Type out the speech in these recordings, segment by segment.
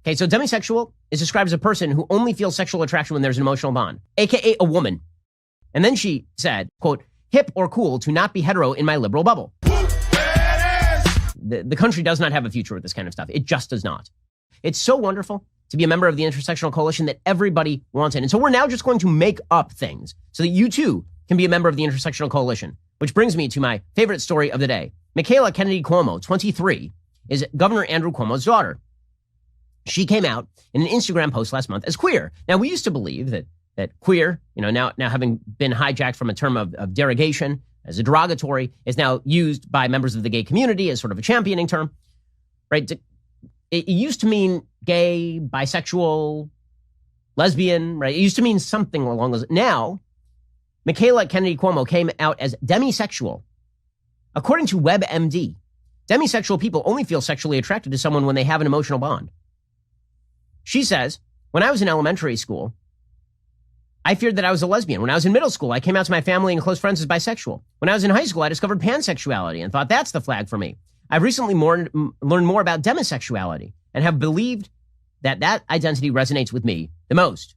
Okay, so demisexual is described as a person who only feels sexual attraction when there's an emotional bond, aka a woman. And then she said, quote, hip or cool to not be hetero in my liberal bubble. The country does not have a future with this kind of stuff. It just does not. It's so wonderful to be a member of the intersectional coalition that everybody wants in. And so we're now just going to make up things so that you too can be a member of the intersectional coalition, which brings me to my favorite story of the day. Michaela Kennedy Cuomo, 23, is Governor Andrew Cuomo's daughter. She came out in an Instagram post last month as queer. Now, we used to believe that queer, now having been hijacked from a term of derogation as a derogatory, is now used by members of the gay community as sort of a championing term, right? It used to mean gay, bisexual, lesbian, right? It used to mean something along those. Now, Michaela Kennedy Cuomo came out as demisexual. According to WebMD, demisexual people only feel sexually attracted to someone when they have an emotional bond. She says, when I was in elementary school, I feared that I was a lesbian. When I was in middle school, I came out to my family and close friends as bisexual. When I was in high school, I discovered pansexuality and thought that's the flag for me. I've recently learned more about demisexuality and have believed that identity resonates with me the most.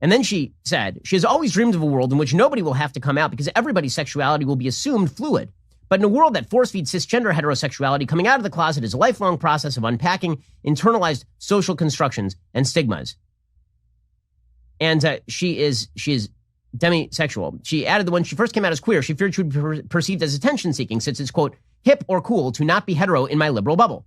And then she said, she has always dreamed of a world in which nobody will have to come out because everybody's sexuality will be assumed fluid. But in a world that force-feeds cisgender heterosexuality, coming out of the closet is a lifelong process of unpacking internalized social constructions and stigmas. And she is demisexual. She added that when she first came out as queer, she feared she would be perceived as attention-seeking since it's, quote, hip or cool to not be hetero in my liberal bubble.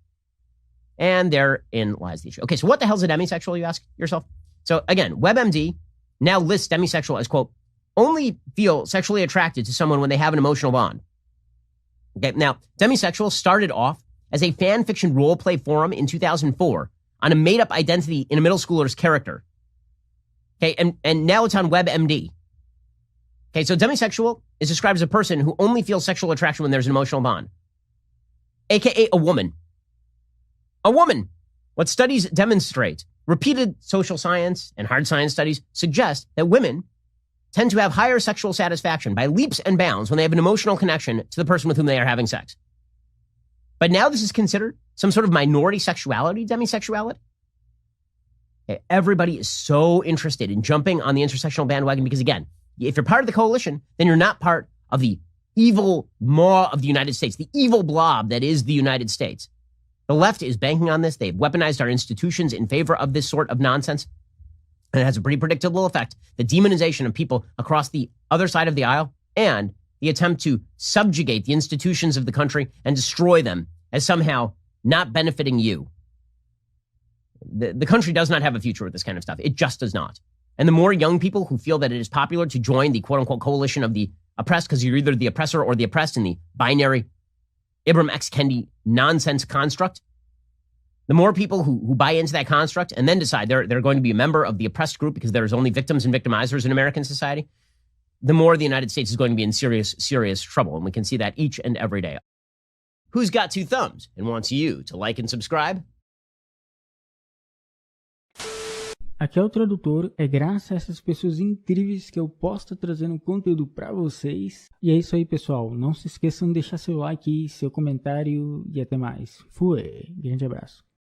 And therein lies the issue. Okay, so what the hell is a demisexual, you ask yourself? So again, WebMD now lists demisexual as, quote, only feel sexually attracted to someone when they have an emotional bond. Okay, now, demisexual started off as a fan fiction role play forum in 2004 on a made-up identity in a middle schooler's character. Okay, and now it's on WebMD. Okay, so demisexual is described as a person who only feels sexual attraction when there's an emotional bond, aka a woman. A woman. What studies demonstrate, repeated social science and hard science studies suggest that women tend to have higher sexual satisfaction by leaps and bounds when they have an emotional connection to the person with whom they are having sex. But now this is considered some sort of minority sexuality, demisexuality. Okay, everybody is so interested in jumping on the intersectional bandwagon because, again, if you're part of the coalition, then you're not part of the evil maw of the United States, the evil blob that is the United States. The left is banking on this. They've weaponized our institutions in favor of this sort of nonsense. And it has a pretty predictable effect. The demonization of people across the other side of the aisle and the attempt to subjugate the institutions of the country and destroy them as somehow not benefiting you. The country does not have a future with this kind of stuff. It just does not. And the more young people who feel that it is popular to join the quote-unquote coalition of the oppressed because you're either the oppressor or the oppressed in the binary Ibram X. Kendi nonsense construct, the more people who buy into that construct and then decide they're going to be a member of the oppressed group because there's only victims and victimizers in American society, the more the United States is going to be in serious, serious trouble. And we can see that each and every day. Who's got two thumbs and wants you to like and subscribe? Aqui é o Tradutor, é graças a essas pessoas incríveis que eu posso estar trazendo conteúdo para vocês. E é isso aí, pessoal. Não se esqueçam de deixar seu like, seu comentário e até mais. Fui, grande abraço.